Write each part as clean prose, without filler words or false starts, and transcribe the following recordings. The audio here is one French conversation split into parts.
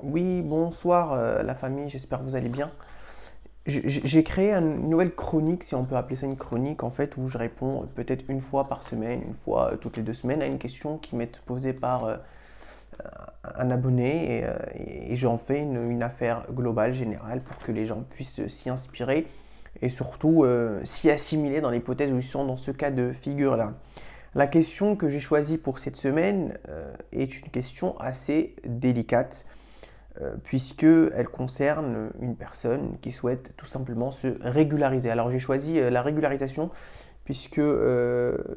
Oui, bonsoir la famille, j'espère que vous allez bien. J'ai créé une nouvelle chronique, si on peut appeler ça une chronique, en fait, où je réponds peut-être une fois par semaine, une fois toutes les 2 semaines, à une question qui m'est posée par un abonné et j'en fais une affaire globale, générale, pour que les gens puissent s'y inspirer et surtout s'y assimiler dans l'hypothèse où ils sont dans ce cas de figure-là. La question que j'ai choisie pour cette semaine est une question assez délicate puisqu'elle concerne une personne qui souhaite tout simplement se régulariser. Alors j'ai choisi la régularisation puisque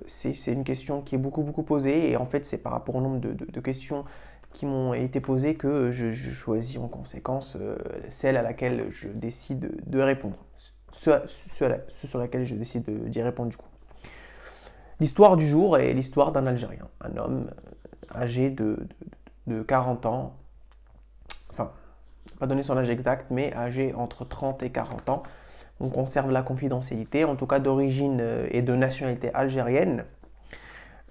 c'est une question qui est beaucoup posée et en fait c'est par rapport au nombre de questions qui m'ont été posées que je choisis en conséquence celle à laquelle je décide de répondre. Ce sur laquelle je décide d'y répondre du coup. L'histoire du jour est l'histoire d'un Algérien, un homme âgé de 40 ans, enfin, pas donner son âge exact, mais âgé entre 30 et 40 ans. On conserve la confidentialité, en tout cas d'origine et de nationalité algérienne.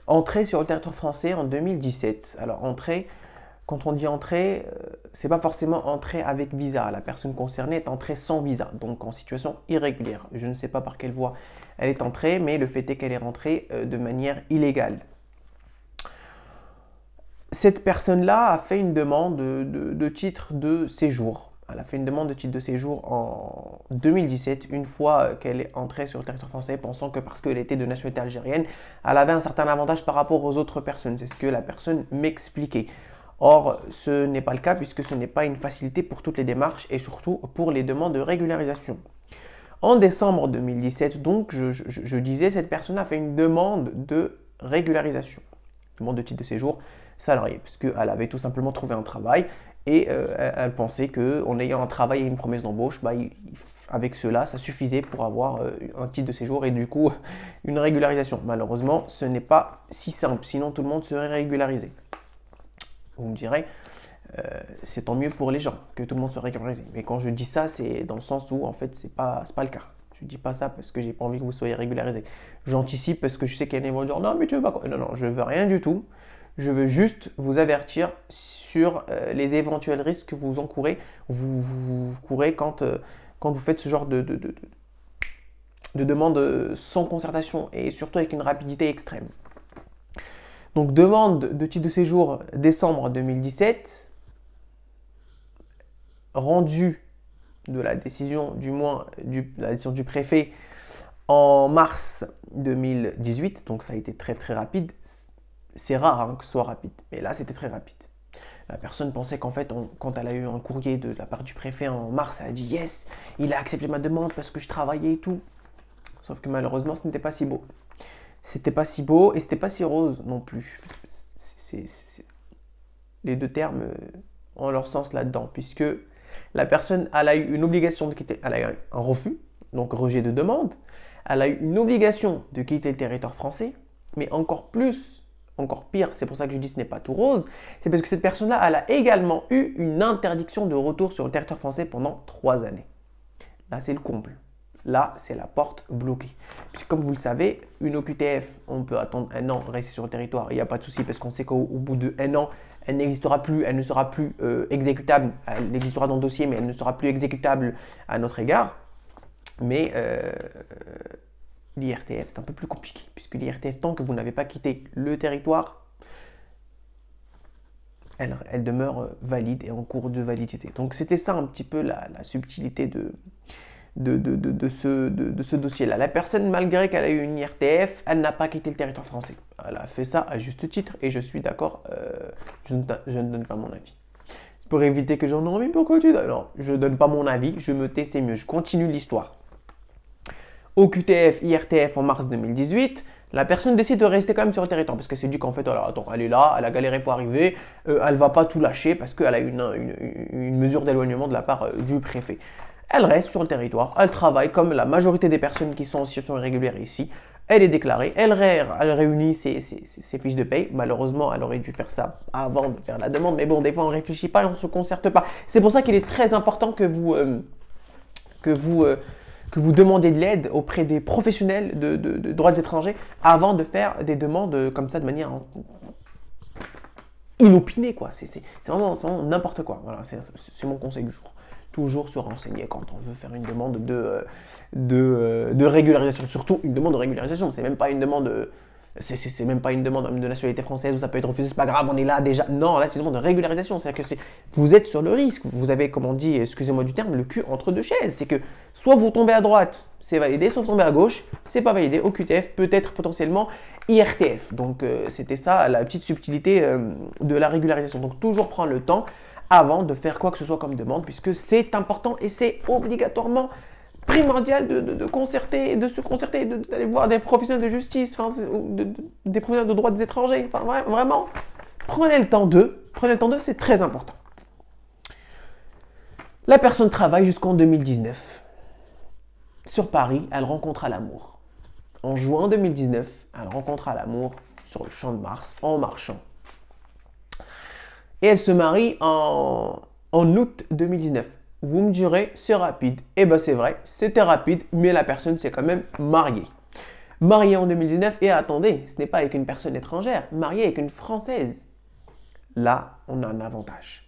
Entrée sur le territoire français en 2017. Alors, entrée, quand on dit entrée, c'est pas forcément entrée avec visa. La personne concernée est entrée sans visa, donc en situation irrégulière. Je ne sais pas par quelle voie elle est entrée, mais le fait est qu'elle est rentrée de manière illégale. Cette personne-là a fait une demande de titre de séjour. Elle a fait une demande de titre de séjour en 2017, une fois qu'elle est entrée sur le territoire français, pensant que parce qu'elle était de nationalité algérienne, elle avait un certain avantage par rapport aux autres personnes. C'est ce que la personne m'expliquait. Or, ce n'est pas le cas puisque ce n'est pas une facilité pour toutes les démarches et surtout pour les demandes de régularisation. En décembre 2017, donc, je disais, cette personne a fait une demande de régularisation, demande de titre de séjour salarié, puisqu'elle avait tout simplement trouvé un travail et elle pensait qu'en ayant un travail et une promesse d'embauche, avec cela, ça suffisait pour avoir un titre de séjour et du coup une régularisation. Malheureusement, ce n'est pas si simple, sinon tout le monde serait régularisé. Vous me direz, c'est tant mieux pour les gens que tout le monde soit régularisé. Mais quand je dis ça, c'est dans le sens où en fait, c'est pas le cas. Je ne dis pas ça parce que j'ai pas envie que vous soyez régularisé. J'anticipe parce que je sais qu'il y a des gens qui vont dire non, mais tu veux pas quoi. Non, non, je veux rien du tout. Je veux juste vous avertir sur les éventuels risques que vous courez quand vous faites ce genre de demande sans concertation et surtout avec une rapidité extrême. Donc, demande de titre de séjour décembre 2017, rendu de la décision, la décision du préfet en mars 2018, donc ça a été très rapide. C'est rare que ce soit rapide, mais là c'était très rapide. La personne pensait qu'en fait, quand elle a eu un courrier de la part du préfet en mars, elle a dit yes, il a accepté ma demande parce que je travaillais et tout. Sauf que malheureusement, ce n'était pas si beau. C'était pas si beau et c'était pas si rose non plus. Les deux termes ont leur sens là-dedans, puisque la personne, elle a eu une obligation de quitter, elle a eu un refus, donc rejet de demande, elle a eu une obligation de quitter le territoire français, mais encore plus, encore pire, c'est pour ça que je dis ce n'est pas tout rose, c'est parce que cette personne-là, elle a également eu une interdiction de retour sur le territoire français pendant 3 années. Là, c'est le comble. Là, c'est la porte bloquée. Puisque comme vous le savez, une OQTF, on peut attendre 1 an, rester sur le territoire, il n'y a pas de souci parce qu'on sait qu'au bout de 1 an, elle n'existera plus, elle ne sera plus exécutable, elle existera dans le dossier, mais elle ne sera plus exécutable à notre égard. Mais l'IRTF, c'est un peu plus compliqué, puisque l'IRTF, tant que vous n'avez pas quitté le territoire, elle demeure valide et en cours de validité. Donc c'était ça un petit peu la subtilité de ce dossier-là. La personne, malgré qu'elle a eu une IRTF, elle n'a pas quitté le territoire français. Elle a fait ça à juste titre et je suis d'accord, je ne donne pas mon avis. Pour éviter que j'en ai envie, pourquoi tu donnes? Non, je ne donne pas mon avis, je me tais, c'est mieux. Je continue l'histoire. OQTF, IRTF en mars 2018, la personne décide de rester quand même sur le territoire parce qu'elle s'est dit qu'en fait, alors, attends, elle est là, elle a galéré pour arriver, elle va pas tout lâcher parce qu'elle a une mesure d'éloignement de la part du préfet. Elle reste sur le territoire, elle travaille comme la majorité des personnes qui sont en situation irrégulière ici. Elle est déclarée, elle réunit ses fiches de paye. Malheureusement, elle aurait dû faire ça avant de faire la demande. Mais bon, des fois, on ne réfléchit pas et on ne se concerte pas. C'est pour ça qu'il est très important que vous demandiez de l'aide auprès des professionnels de droits étrangers avant de faire des demandes comme ça de manière inopiné, quoi. C'est vraiment n'importe quoi. Voilà, c'est mon conseil du jour. Toujours se renseigner quand on veut faire une demande de régularisation. Surtout une demande de régularisation. C'est même pas une demande. C'est même pas une demande de nationalité française où ça peut être refusé, c'est pas grave, on est là déjà. Non, là c'est une demande de régularisation. C'est-à-dire que vous êtes sur le risque. Vous avez, comme on dit, excusez-moi du terme, le cul entre deux chaises. C'est que soit vous tombez à droite, c'est validé, soit vous tombez à gauche, c'est pas validé. OQTF, peut-être potentiellement IRTF. Donc c'était ça la petite subtilité de la régularisation. Donc toujours prendre le temps avant de faire quoi que ce soit comme demande, puisque c'est important et c'est obligatoirement primordial de concerter, de se concerter, d'aller voir des professionnels de justice, enfin, des professionnels de droit des étrangers. Enfin, vraiment, prenez le temps d'eux, c'est très important. La personne travaille jusqu'en 2019. Sur Paris, elle rencontra l'amour. En juin 2019, elle rencontra l'amour sur le champ de Mars, en marchant. Et elle se marie en août 2019. Vous me direz, c'est rapide. Eh bien, c'est vrai, c'était rapide, mais la personne s'est quand même mariée. Mariée en 2019, et attendez, ce n'est pas avec une personne étrangère, mariée avec une Française. Là, on a un avantage.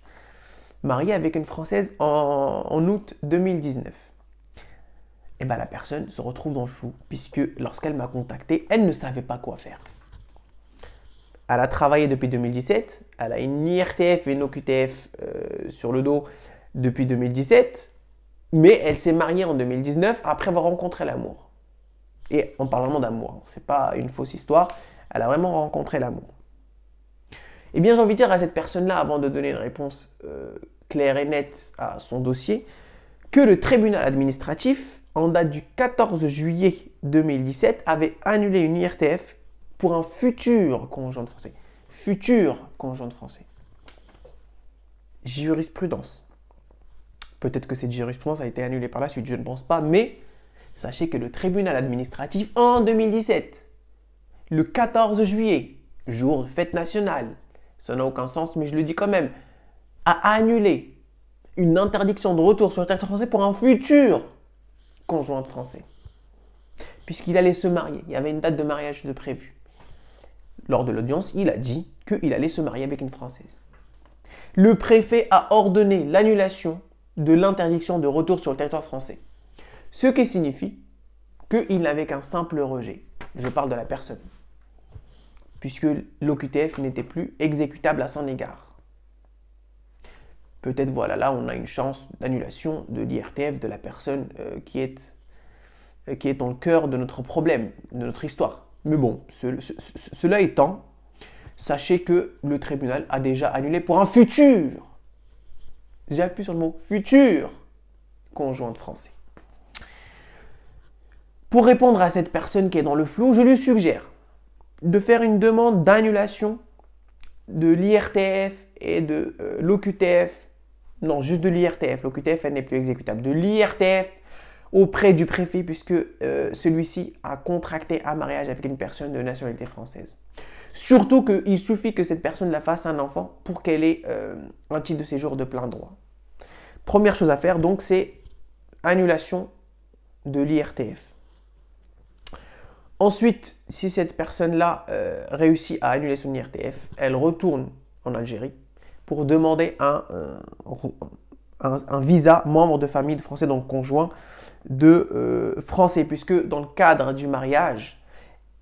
Mariée avec une Française en août 2019. Eh bien, la personne se retrouve dans le flou, puisque lorsqu'elle m'a contacté, elle ne savait pas quoi faire. Elle a travaillé depuis 2017, elle a une IRTF et une OQTF sur le dos depuis 2017, mais elle s'est mariée en 2019 après avoir rencontré l'amour. Et on parle vraiment d'amour, c'est pas une fausse histoire, elle a vraiment rencontré l'amour. Eh bien, j'ai envie de dire à cette personne-là, avant de donner une réponse claire et nette à son dossier, que le tribunal administratif, en date du 14 juillet 2017, avait annulé une IRTF pour un futur conjoint de français. Futur conjoint de français. Jurisprudence. Peut-être que cette jurisprudence a été annulée par la suite, je ne pense pas, mais sachez que le tribunal administratif, en 2017, le 14 juillet, jour de fête nationale, ça n'a aucun sens, mais je le dis quand même, a annulé une interdiction de retour sur le territoire français pour un futur conjoint de français. Puisqu'il allait se marier, il y avait une date de mariage de prévue. Lors de l'audience, il a dit qu'il allait se marier avec une Française. Le préfet a ordonné l'annulation de l'interdiction de retour sur le territoire français. Ce qui signifie qu'il n'avait qu'un simple rejet. Je parle de la personne. Puisque l'OQTF n'était plus exécutable à son égard. Peut-être voilà, là on a une chance d'annulation de l'IRTF de la personne qui est dans le cœur de notre problème, de notre histoire. Mais bon, cela étant, sachez que le tribunal a déjà annulé pour un futur, j'appuie sur le mot futur, conjoint de français. Pour répondre à cette personne qui est dans le flou, je lui suggère de faire une demande d'annulation de l'IRTF et de l'OQTF, non, juste de l'IRTF, l'OQTF elle n'est plus exécutable, de l'IRTF auprès du préfet puisque celui-ci a contracté un mariage avec une personne de nationalité française. Surtout qu'il suffit que cette personne la fasse un enfant pour qu'elle ait un titre de séjour de plein droit. Première chose à faire donc c'est annulation de l'IRTF. Ensuite, si cette personne-là réussit à annuler son IRTF, elle retourne en Algérie pour demander un visa membre de famille de français, donc conjoint de français, puisque dans le cadre du mariage,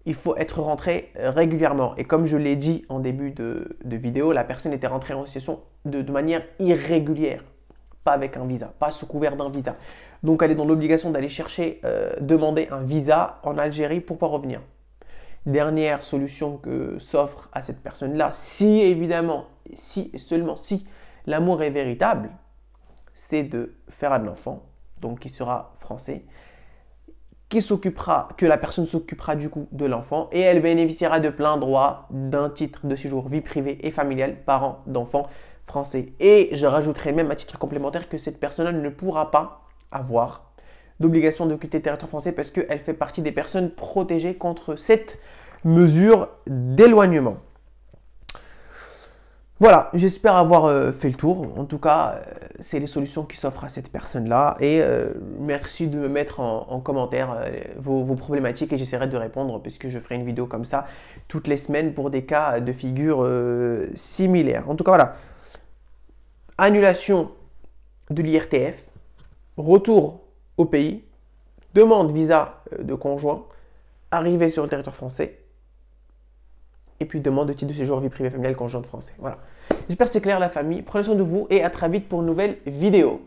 il faut être rentré régulièrement. Et comme je l'ai dit en début de vidéo, la personne était rentrée en situation de manière irrégulière, pas avec un visa, pas sous couvert d'un visa. Donc elle est dans l'obligation d'aller chercher, demander un visa en Algérie pour pouvoir revenir. Dernière solution que s'offre à cette personne-là, si évidemment, si et seulement si l'amour est véritable, c'est de faire un enfant, donc qui sera français, que la personne s'occupera du coup de l'enfant et elle bénéficiera de plein droit d'un titre de séjour vie privée et familiale, parent d'enfants français. Et je rajouterai même à titre complémentaire que cette personne ne pourra pas avoir d'obligation de quitter le territoire français parce qu'elle fait partie des personnes protégées contre cette mesure d'éloignement. Voilà, j'espère avoir fait le tour. En tout cas, c'est les solutions qui s'offrent à cette personne-là. Et merci de me mettre en commentaire vos problématiques et j'essaierai de répondre puisque je ferai une vidéo comme ça toutes les semaines pour des cas de figure similaires. En tout cas, voilà. Annulation de l'IRTF, retour au pays, demande visa de conjoint, arrivée sur le territoire français, et puis demande de titre de séjour vie privée familiale conjointe français. Voilà. J'espère que c'est clair la famille. Prenez soin de vous et à très vite pour une nouvelle vidéo.